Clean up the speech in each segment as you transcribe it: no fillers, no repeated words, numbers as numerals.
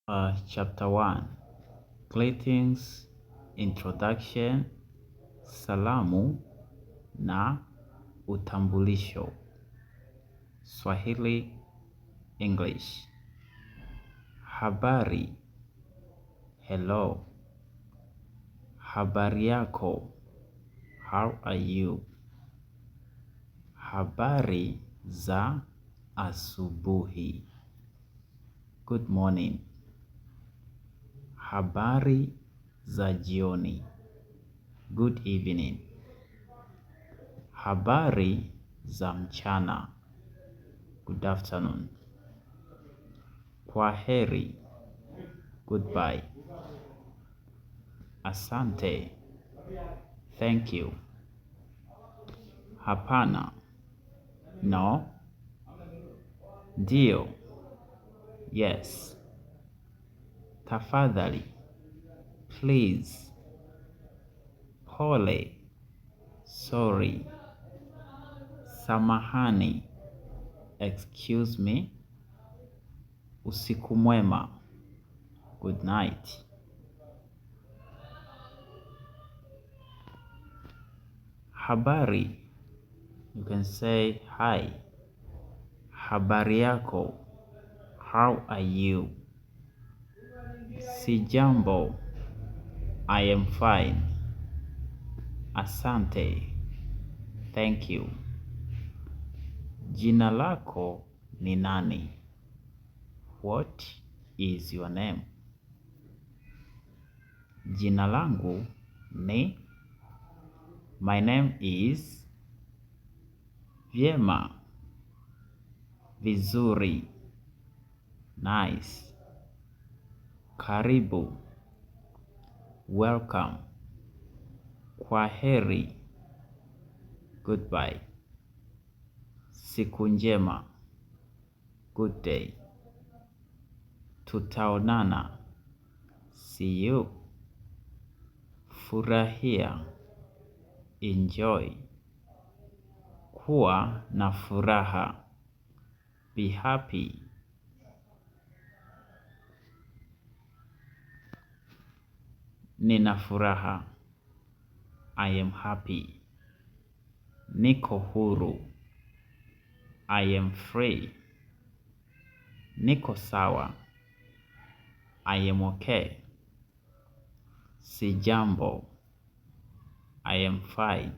Chapter 1. Greetings, introduction, salamu na utambulisho. Swahili, English. Habari, hello. Habari yako, how are you? Habari za asubuhi, good morning. Habari za jioni, good evening. Habari za mchana, good afternoon. Kwaheri, goodbye. Asante, thank you. Hapana, no. Ndio, yes. Tafadhali, please. Pole, sorry. Samahani, excuse me. Usiku mwema, good night. Habari, you can say hi. Habari yako, how are you? Sijambo, I am fine. Asante, thank you. Jina lako ni nani? What is your name? Jina langu ni, my name is, vyema, vizuri, nice. Karibu, welcome. Kwaheri, goodbye. Siku njema, good day. Tutaonana, see you. Furahia, enjoy. Kuwa na furaha, be happy. Nina furaha, I am happy. Niko huru, I am free. Niko sawa, I am okay. Sijambo, I am fine.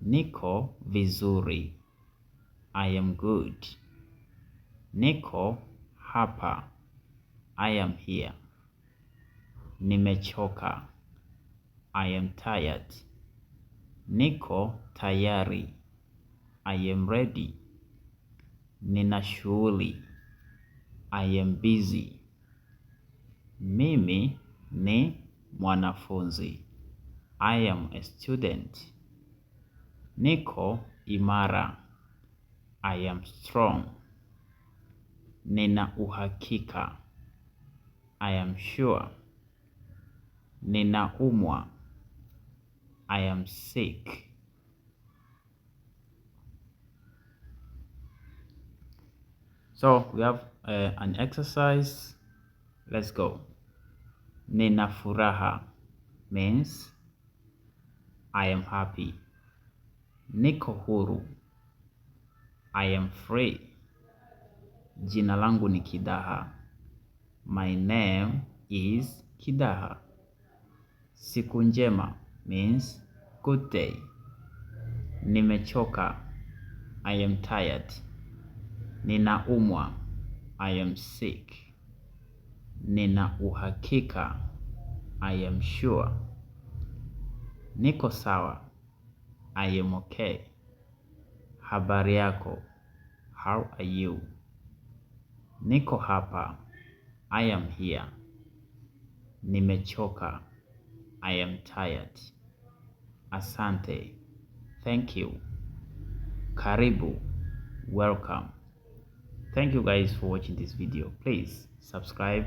Niko vizuri, I am good. Niko hapa, I am here. Nimechoka, I am tired. Niko tayari, I am ready. Nina shughuli, I am busy. Mimi ni mwanafunzi, I am a student. Niko imara, I am strong. Nina uhakika, I am sure. Ninaumwa, I am sick. So we have an exercise. Let's go. Nina furaha means I am happy. Niko huru, I am free. Jina langu ni Kidaha. My name is Kidaha. Siku njema means good day. Nimechoka, I am tired. Ninaumwa, I am sick. Nina uhakika, I am sure. Niko sawa, I am okay. Habari yako, how are you? Niko hapa, I am here. Nimechoka, I am tired. Asante, thank you. Karibu, welcome. Thank you guys for watching this video. Please subscribe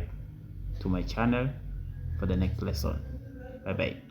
to my channel for the next lesson. Bye bye.